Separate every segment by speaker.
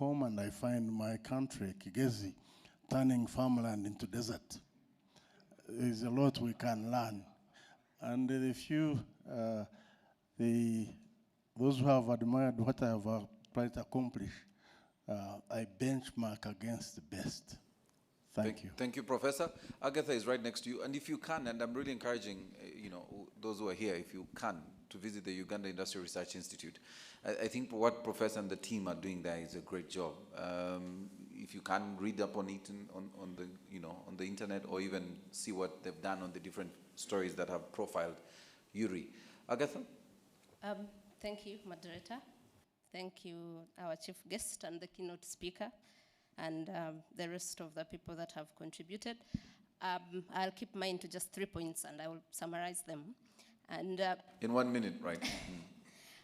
Speaker 1: home and I find my country, Kigezi, turning farmland into desert. There's a lot we can learn. And those who have admired what I have tried to accomplish, I benchmark against the best. Thank you.
Speaker 2: Thank you, Professor. Agatha is right next to you. And if you can, and I'm really encouraging those who are here, if you can, to visit the Uganda Industrial Research Institute. I think what Professor and the team are doing there is a great job. If you can read up on it on the internet, or even see what they've done on the different stories that have profiled Yuri. Agatha?
Speaker 3: Thank you, moderator. Thank you, our chief guest and the keynote speaker, and the rest of the people that have contributed. I'll keep mine to just 3 points, and I will summarize them. And
Speaker 2: in 1 minute, right?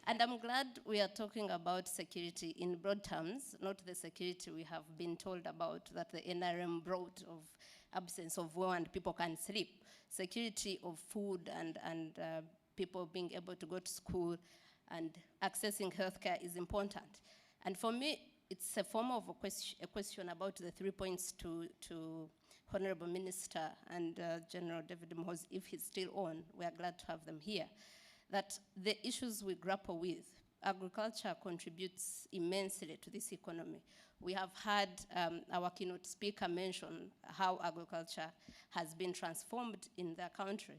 Speaker 3: And I'm glad we are talking about security in broad terms, not the security we have been told about that the NRM brought of absence of war and people can sleep. Security of food and people being able to go to school and accessing healthcare is important. And for me, it's a form of a question about the 3 points to Honorable Minister and General David Mhoz, if he's still on. We are glad to have them here. That the issues we grapple with, agriculture contributes immensely to this economy. We have had our keynote speaker mention how agriculture has been transformed in the country.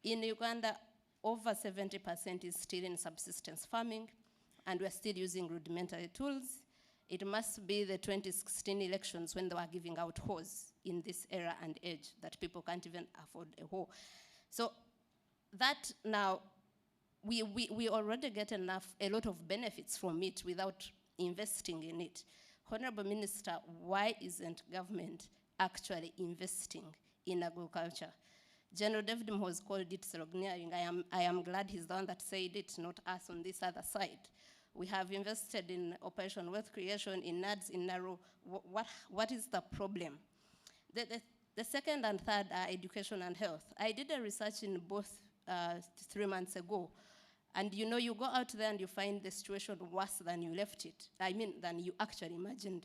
Speaker 3: In Uganda, over 70% is still in subsistence farming, and we're still using rudimentary tools. It must be the 2016 elections when they were giving out hoes in this era and age that people can't even afford a hoe. So that now, we already get a lot of benefits from it without investing in it. Honorable Minister, why isn't government actually investing in agriculture? General David Mhoz called it sloganeering. I am glad he's the one that said it, not us on this other side. We have invested in Operation Wealth Creation, in NADS, in NARO. What is the problem? The second and third are education and health. I did a research in both 3 months ago. And you go out there and you find the situation worse than you left it. I mean, than you actually imagined.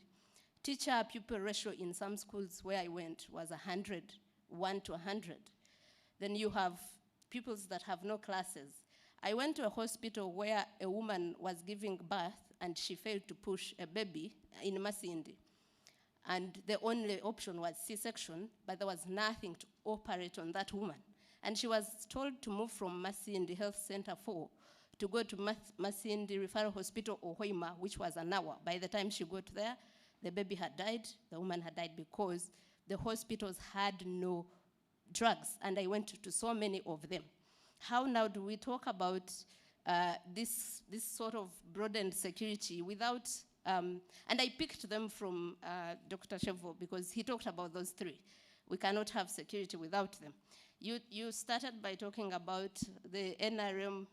Speaker 3: Teacher-pupil ratio in some schools where I went was 100, 1 to 100. Then you have pupils that have no classes. I went to a hospital where a woman was giving birth and she failed to push a baby in Masindi. And the only option was C-section, but there was nothing to operate on that woman. And she was told to move from Masindi Health Center 4 to go to Masindi Referral Hospital or Hoima, which was an hour. By the time she got there, the baby had died, the woman had died because the hospitals had no drugs, and I went to so many of them. How now do we talk about this sort of broadened security without, and I picked them from Dr. Shevo because he talked about those three. We cannot have security without them. You started by talking about the NRM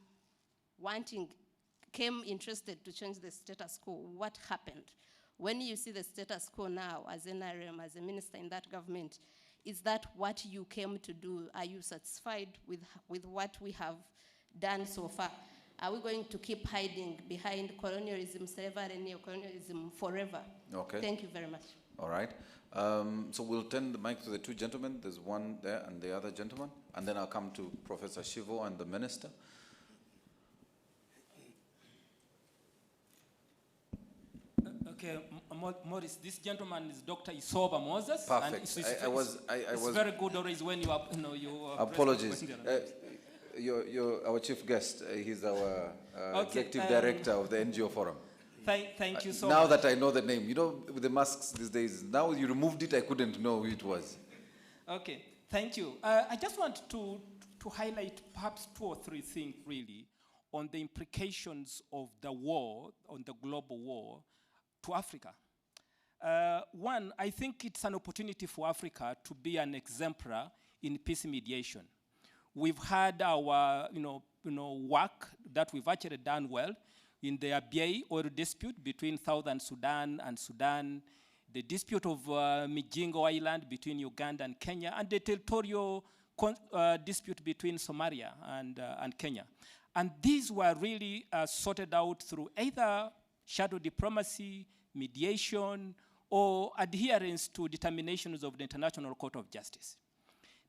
Speaker 3: came interested to change the status quo. What happened? When you see the status quo now as NRM, as a minister in that government, is that what you came to do? Are you satisfied with what we have done so far? Are we going to keep hiding behind colonialism, slavery, neo-colonialism forever?
Speaker 2: Okay.
Speaker 3: Thank you very much.
Speaker 2: All right. So we'll turn the mic to the two gentlemen. There's one there and the other gentleman. And then I'll come to Professor Shivo and the minister.
Speaker 4: Okay, Maurice, this gentleman is Dr. Isoba Moses.
Speaker 2: Perfect.
Speaker 4: And it's very good always when you are,
Speaker 2: apologies. Our chief guest. He's our executive director of the NGO Forum.
Speaker 4: Thank you so
Speaker 2: now
Speaker 4: much.
Speaker 2: Now that I know the name, with the masks these days, now you removed it, I couldn't know who it was.
Speaker 4: Okay, thank you. I just want to highlight perhaps 2 or 3 things really on the implications of the war, on the global war, to Africa. One, I think it's an opportunity for Africa to be an exemplar in peace mediation. We've had our work that we've actually done well in the Abyei oil dispute between Southern Sudan and Sudan, the dispute of Mijingo Island between Uganda and Kenya, and the territorial dispute between Somalia and Kenya. And these were really sorted out through either shadow diplomacy, mediation, or adherence to determinations of the International Court of Justice.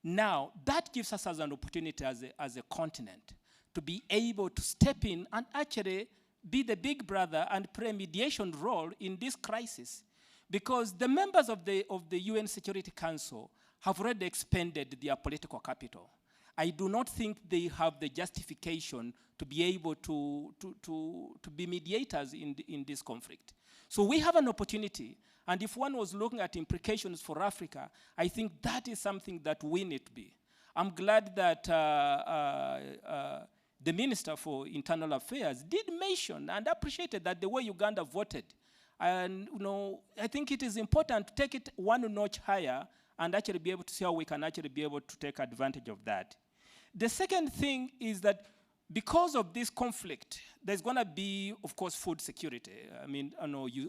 Speaker 4: Now, that gives us as an opportunity as a continent to be able to step in and actually be the big brother and play a mediation role in this crisis. Because the members of the UN Security Council have already expended their political capital. I do not think they have the justification to be able to be mediators in this conflict. So we have an opportunity, and if one was looking at implications for Africa, I think that is something that we need to be. I'm glad that the Minister for Internal Affairs did mention and appreciated that the way Uganda voted. And I think it is important to take it one notch higher and actually be able to see how we can actually be able to take advantage of that. The second thing is that because of this conflict, there's going to be, of course, food security. I mean,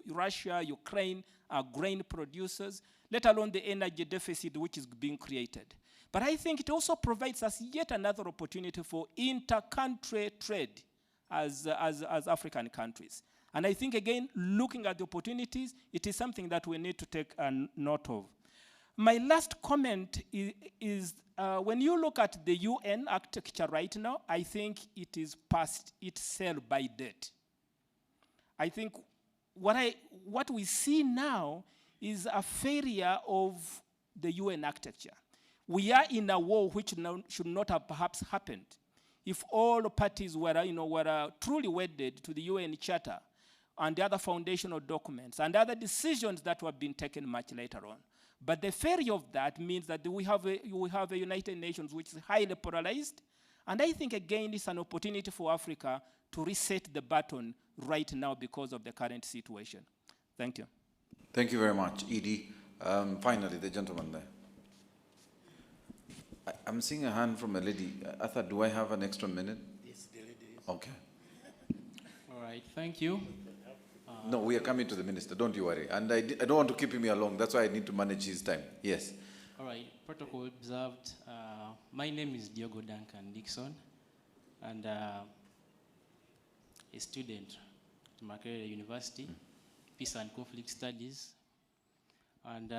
Speaker 4: Russia, Ukraine are grain producers, let alone the energy deficit which is being created. But I think it also provides us yet another opportunity for inter-country trade as African countries. And I think, again, looking at the opportunities, it is something that we need to take a note of. My last comment is when you look at the UN architecture right now, I think it is past its sell-by date. I think what we see now is a failure of the UN architecture. We are in a war which should not have perhaps happened if all parties were truly wedded to the UN Charter and the other foundational documents and other decisions that were being taken much later on. But the failure of that means that we have a United Nations which is highly polarized, and I think, again, it's an opportunity for Africa to reset the button right now because of the current situation. Thank you.
Speaker 2: Thank you very much, Edie. Finally, the gentleman there. I'm seeing a hand from a lady. Arthur, do I have an extra minute?
Speaker 5: Yes, the lady is.
Speaker 2: Okay.
Speaker 5: All right, thank you.
Speaker 2: No, we are coming to the minister, don't you worry. And I don't want to keep him here long, that's why I need to manage his time. Yes.
Speaker 5: All right, protocol observed. My name is Diogo Duncan Dixon, and a student at Makerere University, Peace and Conflict Studies. And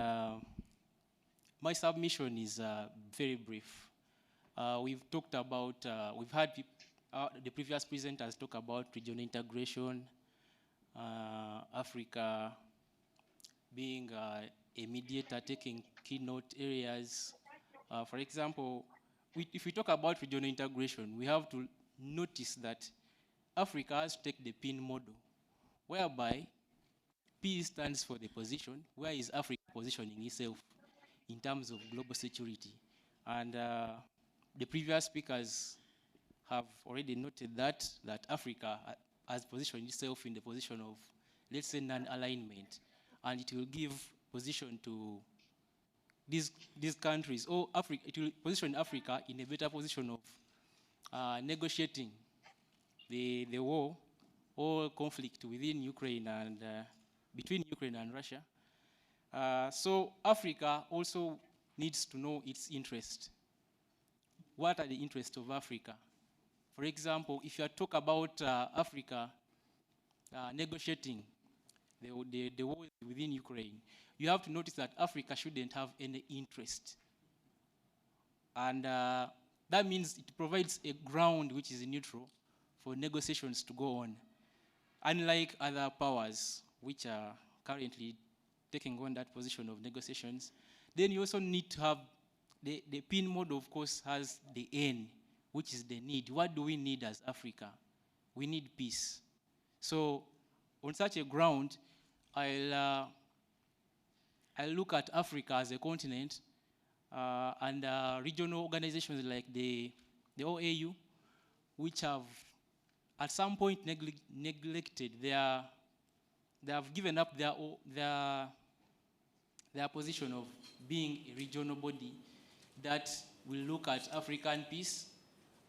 Speaker 5: my submission is very brief. We've talked about, we've had the previous presenters talk about regional integration, Africa being a mediator, taking keynote areas. For example, if we talk about regional integration, we have to notice that Africa has to take the PIN model, whereby P stands for the position. Where is Africa positioning itself in terms of global security? And the previous speakers have already noted that Africa has positioned itself in the position of, let's say, non-alignment, and it will give position to these countries, or Africa, it will position Africa in a better position of negotiating the war or conflict within Ukraine and between Ukraine and Russia. So Africa also needs to know its interest. What are the interests of Africa? For example, if you talk about Africa negotiating the war within Ukraine, you have to notice that Africa shouldn't have any interest. And that means it provides a ground which is neutral for negotiations to go on. Unlike other powers which are currently taking on that position of negotiations, then you also need to have the PIN model, of course, has the N, which is the need. What do we need as Africa? We need peace. So on such a ground, I'll look at Africa as a continent and regional organizations like the OAU, which have at some point neglected they have given up their position of being a regional body that will look at African peace.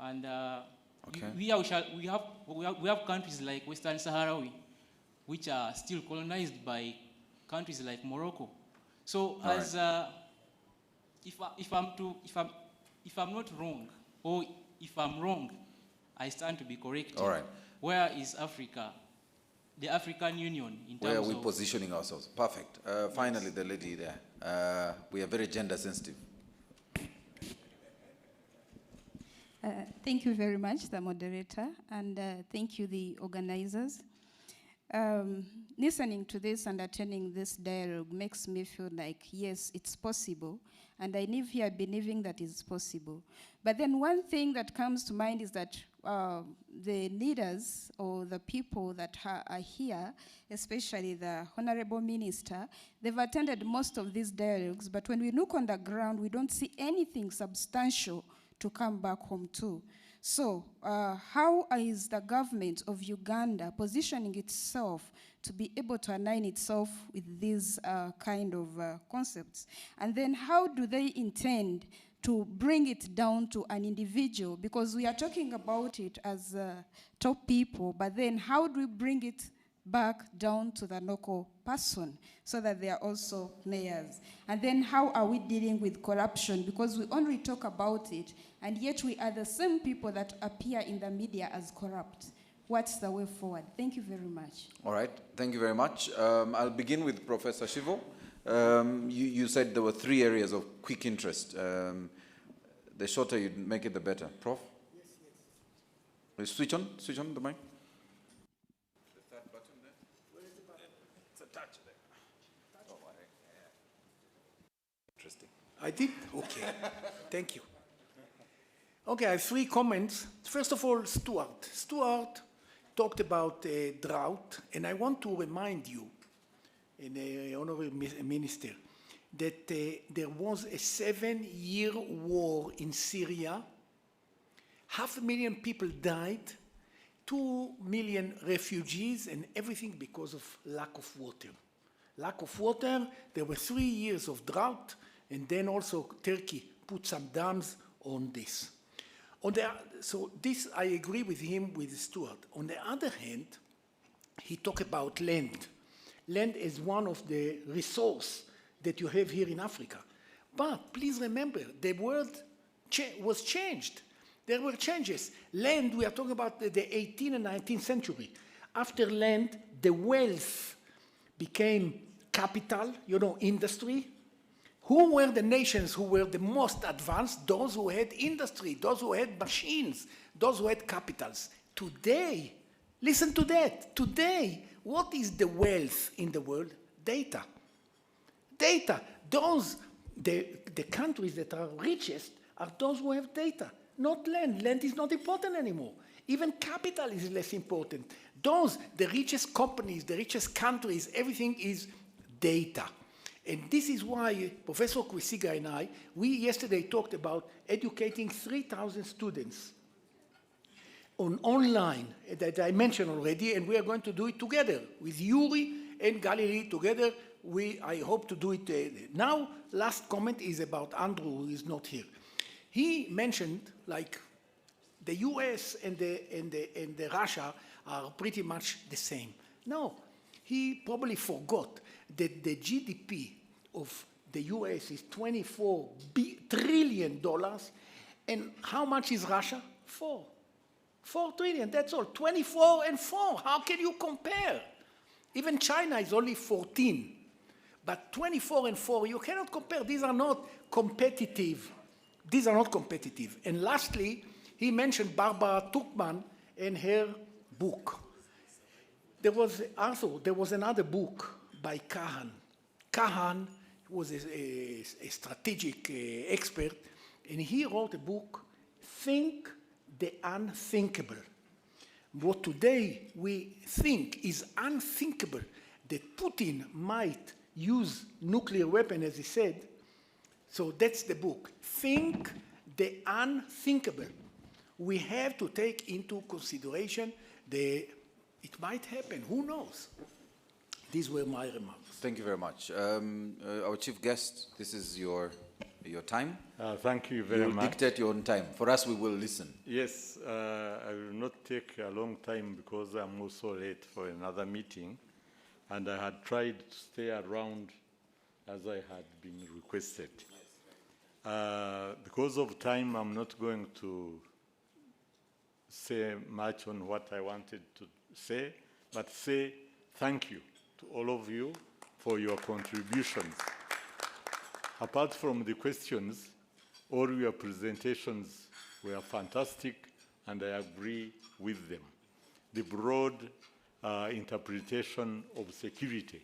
Speaker 5: And
Speaker 2: okay.
Speaker 5: we have countries like Western Sahrawi, which are still colonized by countries like Morocco. So
Speaker 2: all
Speaker 5: as
Speaker 2: right.
Speaker 5: if I'm not wrong, or if I'm wrong, I stand to be corrected.
Speaker 2: All right.
Speaker 5: Where is Africa the African Union in
Speaker 2: Where are
Speaker 5: terms
Speaker 2: we
Speaker 5: of...
Speaker 2: positioning ourselves? Perfect. Finally, the lady there. We are very gender sensitive.
Speaker 6: Thank you very much, the moderator, and thank you, the organizers. Listening to this and attending this dialogue makes me feel like, yes, it's possible, and I live here believing that it's possible. But then one thing that comes to mind is that the leaders or the people that are here, especially the Honorable Minister, they've attended most of these dialogues, but when we look on the ground, we don't see anything substantial to come back home to. So how is the government of Uganda positioning itself to be able to align itself with these kind of concepts? And then how do they intend to bring it down to an individual? Because we are talking about it as top people, but then how do we bring it back down to the local person so that they are also players? And then how are we dealing with corruption? Because we only talk about it, and yet we are the same people that appear in the media as corrupt. What's the way forward? Thank you very much.
Speaker 2: All right, thank you very much. I'll begin with Professor Shivo. You said there were 3 areas of quick interest. The shorter you make it, the better. Prof? Yes. Switch on the mic.
Speaker 7: I did? Okay. Thank you. Okay, I have 3 comments. First of all, Stuart. Stuart talked about drought, and I want to remind you, and Honorable Minister, that there was a 7-year war in Syria. 500,000 people died, 2 million refugees, and everything because of lack of water. Lack of water, there were 3 years of drought, and then also Turkey put some dams on this. So this, I agree with him, with Stuart. On the other hand, he talked about land. Land is one of the resources that you have here in Africa. But please remember, the world was changed. There were changes. Land, we are talking about the 18th and 19th century. After land, the wealth became capital, industry. Who were the nations who were the most advanced? Those who had industry, those who had machines, those who had capitals. Today, listen to that. Today, what is the wealth in the world? Data. Data. The countries that are richest are those who have data, not land. Land is not important anymore. Even capital is less important. The richest companies, the richest countries, everything is data. And this is why Professor Kwesiga and I, we yesterday talked about educating 3,000 students online that I mentioned already, and we are going to do it together with Yuri and Galilee together. I hope to do it now. Last comment is about Andrew, who is not here. He mentioned like the US and the Russia are pretty much the same. No, he probably forgot that the GDP of the US is $24 trillion, and how much is Russia? 4 trillion, that's all. 24 and 4, how can you compare? Even China is only 14, but 24 and 4, you cannot compare. These are not competitive. These are not competitive. And lastly, he mentioned Barbara Tuchman and her book. There was another book by Kahan. Kahan was a strategic expert, and he wrote a book, Think the Unthinkable. What today we think is unthinkable, that Putin might use nuclear weapon, as he said. So that's the book, Think the Unthinkable. We have to take into consideration it might happen, who knows? These were my remarks.
Speaker 2: Thank you very much. Our chief guest, this is your time.
Speaker 8: Thank you very much.
Speaker 2: You will dictate your own time. For us, we will listen.
Speaker 8: Yes, I will not take a long time because I'm also late for another meeting. And I had tried to stay around as I had been requested. Because of time, I'm not going to say much on what I wanted to say, but say thank you to all of you for your contributions. Apart from the questions, all your presentations were fantastic, and I agree with them. The broad interpretation of security,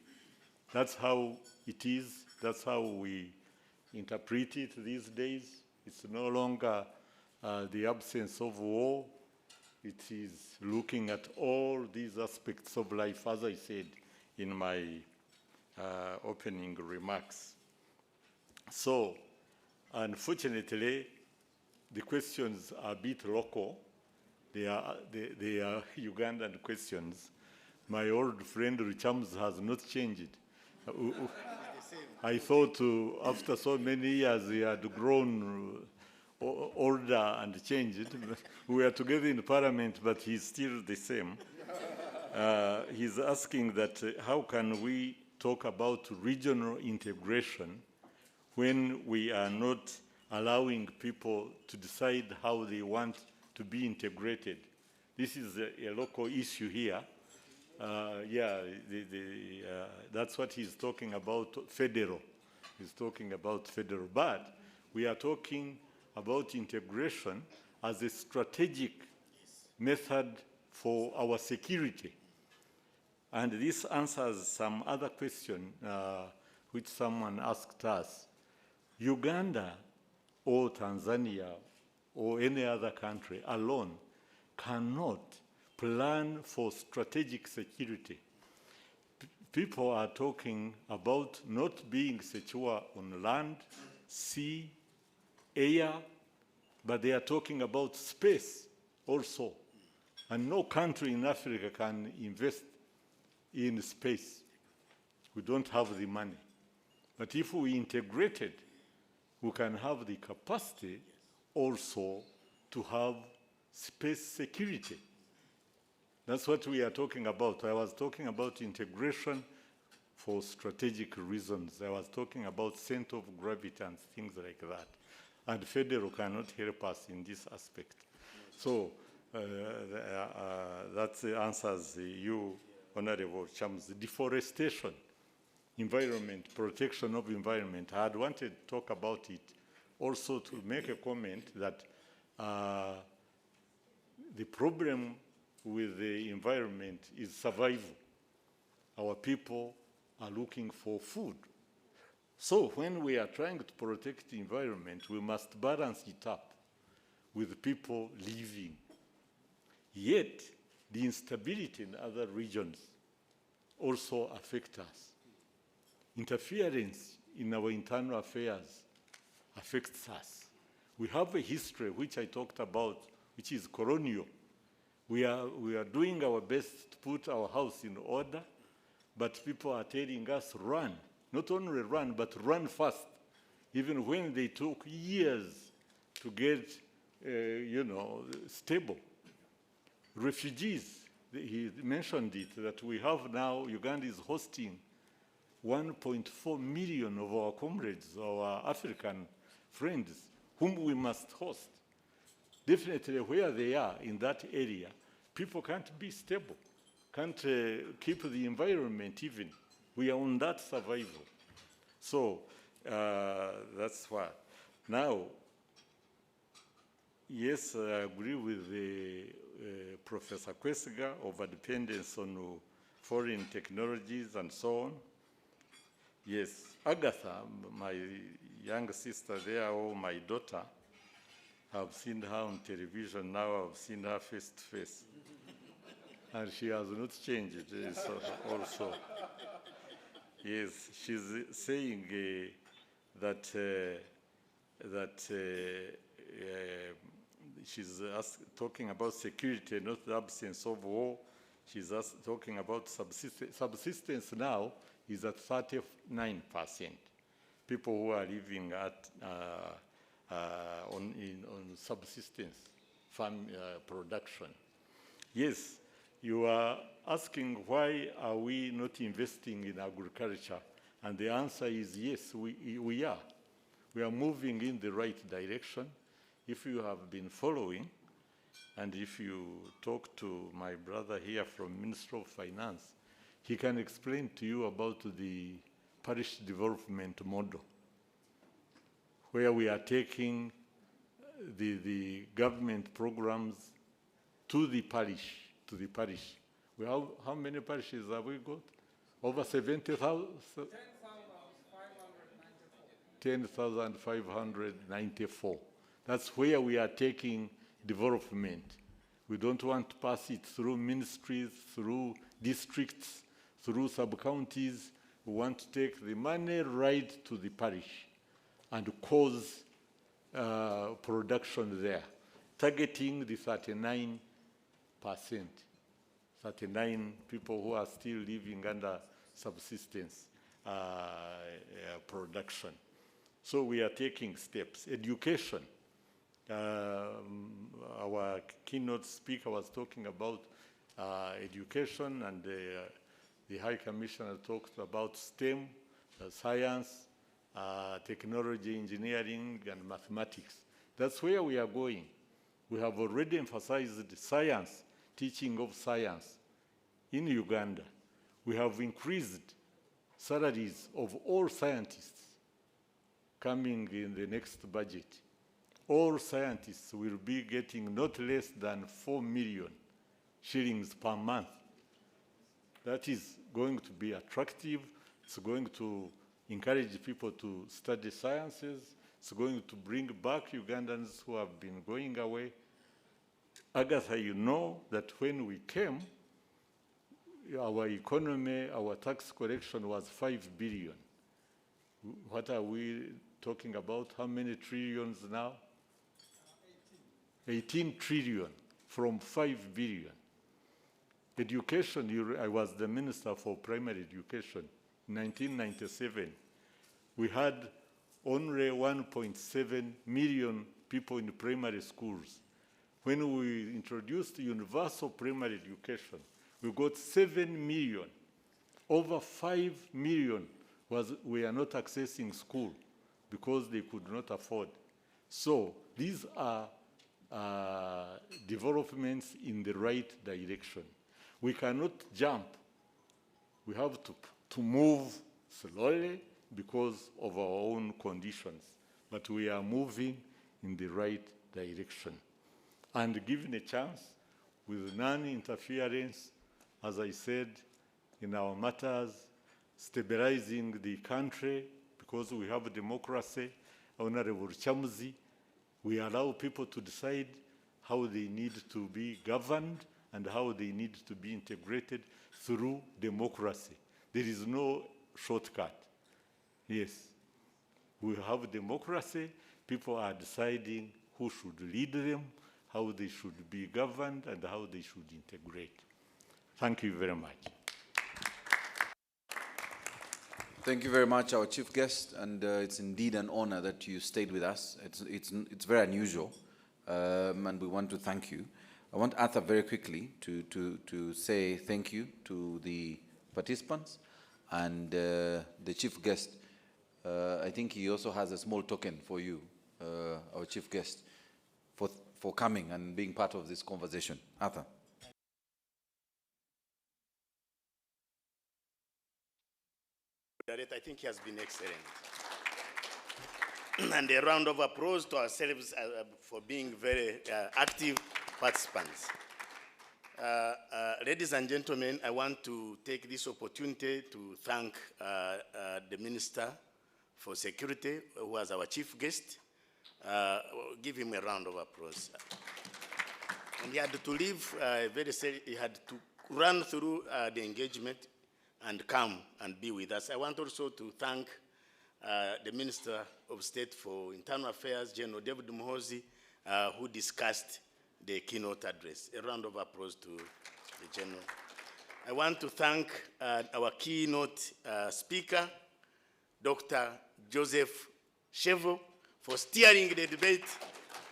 Speaker 8: that's how it is, that's how we interpret it these days. It's no longer the absence of war. It is looking at all these aspects of life, as I said in my opening remarks. So, unfortunately, the questions are a bit local. They are Ugandan questions. My old friend Richams has not changed. I thought after so many years he had grown older and changed. We were together in Parliament, but he's still the same. He's asking that how can we talk about regional integration when we are not allowing people to decide how they want to be integrated. This is a local issue here. That's what he's talking about, federal. He's talking about federal. But we are talking about integration as a strategic method for our security. And this answers some other question which someone asked us. Uganda or Tanzania or any other country alone cannot plan for strategic security. People are talking about not being secure on land, sea, air, but they are talking about space also. And no country in Africa can invest in space. We don't have the money. But if we integrated, we can have the capacity also to have space security. That's what we are talking about. I was talking about integration for strategic reasons. I was talking about center of gravity and things like that. And federal cannot help us in this aspect. So that answers you, Honorable Chams. Deforestation, environment, protection of environment. I had wanted to talk about it also to make a comment that the problem with the environment is survival. Our people are looking for food. So when we are trying to protect the environment, we must balance it up with people living. Yet, the instability in other regions also affects us. Interference in our internal affairs affects us. We have a history, which I talked about, which is colonial. We are doing our best to put our house in order, but people are telling us run. Not only run, but run fast, even when they took years to get, stable. Refugees, he mentioned it, that we have now, Uganda is hosting 1.4 million of our comrades, our African friends, whom we must host. Definitely where they are in that area, people can't be stable, can't keep the environment even. We are on that survival. So that's why. Now, yes, I agree with the, Professor Kwesiga over dependence on foreign technologies and so on. Yes, Agatha, my young sister there, or my daughter, I've seen her on television, now I've seen her face to face. And she has not changed also. Yes, she's saying that she's talking about security, not the absence of war. She's talking about subsistence. Subsistence now is at 39%. People who are living at on subsistence farm production. Yes, you are asking why are we not investing in agriculture, and the answer is yes, we are. We are moving in the right direction. If you have been following, and if you talk to my brother here from Ministry of Finance, he can explain to you about the parish development model, where we are taking the government programs to the parish, We have, how many parishes have we got? Over 70,000? 10,594. That's where we are taking development. We don't want to pass it through ministries, through districts, through sub-counties. We want to take the money right to the parish and cause production there, targeting the 39%, 39 people who are still living under subsistence production. So we are taking steps. Education. Our keynote speaker was talking about education, and the High Commissioner talked about STEM, science, technology, engineering, and mathematics. That's where we are going. We have already emphasized science, teaching of science in Uganda. We have increased salaries of all scientists coming in the next budget. All scientists will be getting not less than 4 million shillings per month. That is going to be attractive. It's going to encourage people to study sciences. It's going to bring back Ugandans who have been going away. Agatha, you know that when we came, our economy, our tax collection was 5 billion. What are we talking about? How many trillions now? 18 trillion from 5 billion. Education, I was the Minister for Primary Education in 1997. We had only 1.7 million people in primary schools. When we introduced universal primary education, we got 7 million. Over 5 million were not accessing school because they could not afford. So these are developments in the right direction. We cannot jump. We have to move slowly because of our own conditions, but we are moving in the right direction. And given a chance, with non-interference, as I said, in our matters, stabilizing the country, because we have a democracy, Honorable Chamuzi, we allow people to decide how they need to be governed and how they need to be integrated through democracy. There is no shortcut. Yes, we have democracy. People are deciding who should lead them, how they should be governed, and how they should integrate. Thank you very much.
Speaker 2: Thank you very much, our chief guest, and it's indeed an honor that you stayed with us. It's very unusual, and we want to thank you. I want Arthur very quickly to say thank you to the participants and the chief guest. I think he also has a small token for you, our chief guest, for coming and being part of this conversation. Arthur.
Speaker 9: I think he has been excellent. And a round of applause to ourselves for being very active participants. Ladies and gentlemen, I want to take this opportunity to thank the Minister for Security, who was our chief guest. Give him a round of applause. And he had to leave he had to run through the engagement and come and be with us. I want also to thank the Minister of State for Internal Affairs, General David Muhoozi, who discussed the keynote address. A round of applause to the General. I want to thank our keynote speaker, Dr. Joseph Shevo, for steering the debate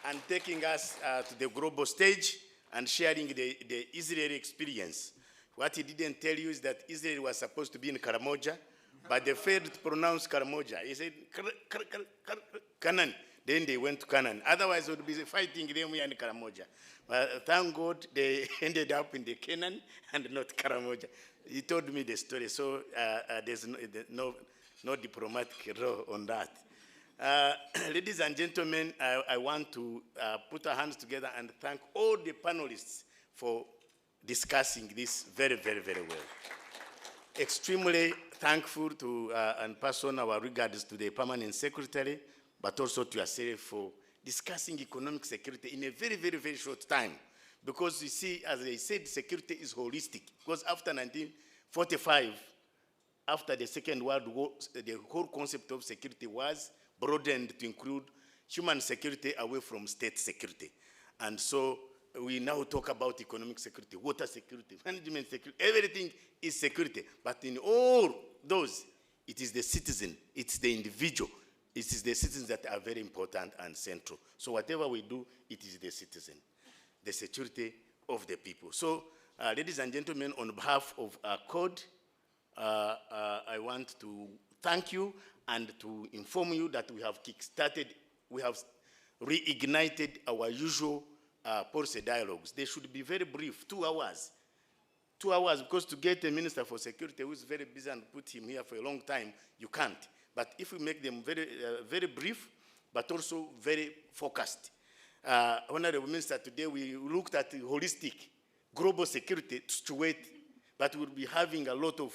Speaker 9: and taking us to the global stage and sharing the Israeli experience. What he didn't tell you is that Israel was supposed to be in Karamoja, but they failed to pronounce Karamoja. He said, Canaan. Then they went to Canaan. Otherwise, we would be fighting them here in Karamoja. But thank God they ended up in the Canaan and not Karamoja. He told me the story, so there's no diplomatic role on that. Ladies and gentlemen, I want to put our hands together and thank all the panelists for discussing this very, very, very well. Extremely thankful to and pass on our regards to the Permanent Secretary, but also to yourself for discussing economic security in a very, very, very short time. Because you see, as I said, security is holistic. Because after 1945, after the Second World War, the whole concept of security was broadened to include human security away from state security. And so we now talk about economic security, water security, management security, everything is security. But in all those, it is the citizen, it's the individual, it is the citizens that are very important and central. So whatever we do, it is the citizen, the security of the people. So, ladies and gentlemen, on behalf of ACODE, I want to thank you and to inform you that we have kickstarted, we have reignited our usual policy dialogues. They should be very brief, 2 hours. 2 hours, because to get a minister for security who is very busy and put him here for a long time, you can't. But if we make them very, very brief, but also very focused. Honorable Minister, today we looked at the holistic global security straight, but we'll be having a lot of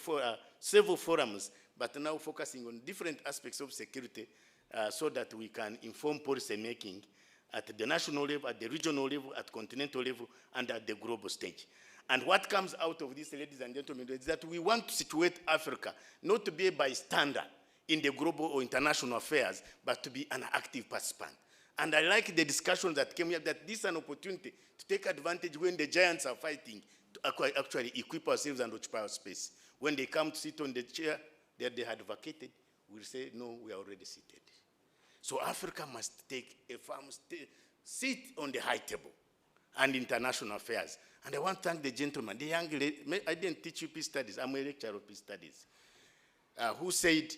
Speaker 9: several forums, but now focusing on different aspects of security so that we can inform policy making at the national level, at the regional level, at continental level, and at the global stage. And what comes out of this, ladies and gentlemen, is that we want to situate Africa not to be a bystander in the global or international affairs, but to be an active participant. And I like the discussion that came here that this is an opportunity to take advantage when the giants are fighting to actually equip ourselves and occupy our space. When they come to sit on the chair that they had vacated, we'll say, no, we are already seated. So Africa must take a firm seat on the high table and international affairs. And I want to thank the gentleman, the young lady, I didn't teach you peace studies, I'm a lecturer of peace studies, who said,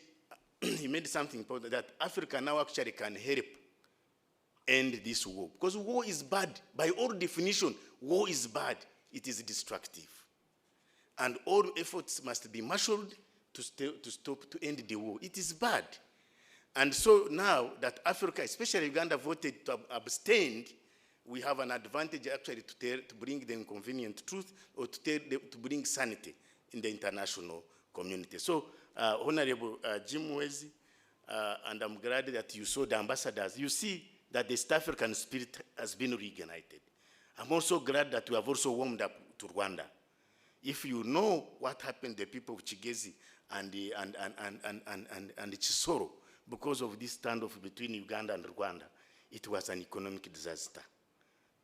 Speaker 9: he made something important, that Africa now actually can help end this war. Because war is bad. By all definition, war is bad. It is destructive. And all efforts must be marshaled to end the war. It is bad. And so now that Africa, especially Uganda, voted to abstain, we have an advantage actually to bring the inconvenient truth or to bring sanity in the international community. So, Honorable Jim Wezi, and I'm glad that you saw the ambassadors. You see that the East African spirit has been reignited. I'm also glad that we have also warmed up to Rwanda. If you know what happened to the people of Kigezi and Chisoro, because of this standoff between Uganda and Rwanda, it was an economic disaster.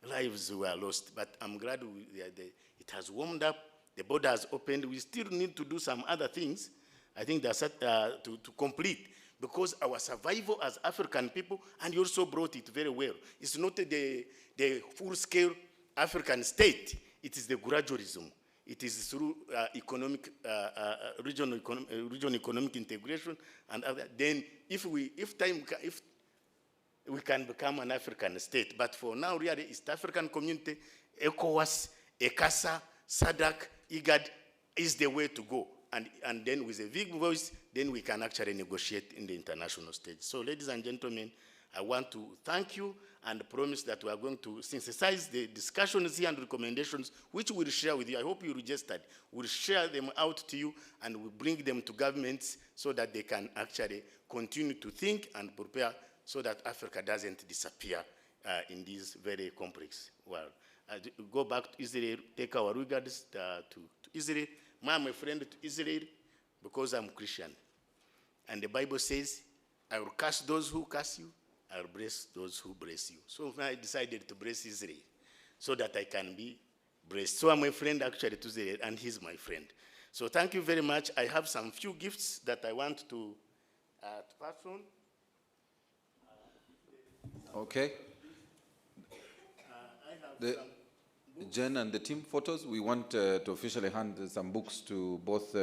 Speaker 9: Lives were lost, but I'm glad it has warmed up, the border has opened. We still need to do some other things, I think that's to complete, because our survival as African people, and you also brought it very well, it's not the full-scale African state, it is the gradualism. It is through regional economic integration, and then if we can become an African state. But for now, really, East African community, ECOWAS, ECASA, SADC, IGAD is the way to go. And then with a big voice, then we can actually negotiate in the international stage. So, ladies and gentlemen, I want to thank you and promise that we are going to synthesize the discussions here and recommendations, which we'll share with you. I hope you registered. We'll share them out to you, and we'll bring them to governments so that they can actually continue to think and prepare so that Africa doesn't disappear in this very complex world. Go back to Israel, take our regards to Israel. I'm a friend to Israel because I'm Christian. And the Bible says, I will curse those who curse you, I will bless those who bless you. So I decided to bless Israel so that I can be blessed. So I'm a friend actually to Israel, and he's my friend. So thank you very much. I have some few gifts that I want to pass on.
Speaker 2: Okay. Jen and the team photos, we want to officially hand some books to both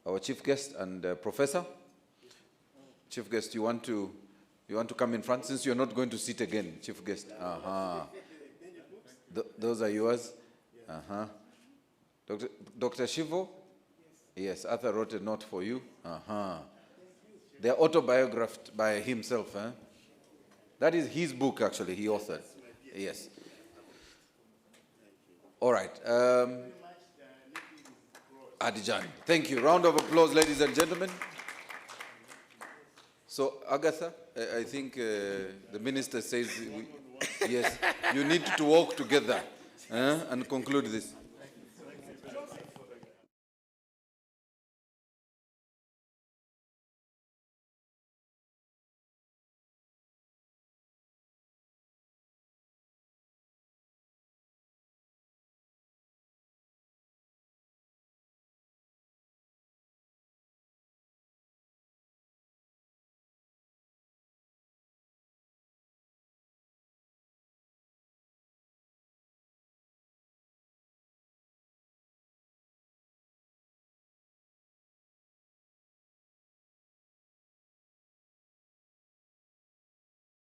Speaker 2: our chief guest and professor. Chief guest, you want to come in front since you're not going to sit again, chief guest. Those are yours. Dr. Shivo? Yes, Arthur wrote a note for you. They're autobiographed by himself. That is his book, actually, he authored. Yes. All right. Adijan. Thank you. Round of applause, ladies and gentlemen. So, Agatha, I think the minister says, yes, you need to walk together and conclude this.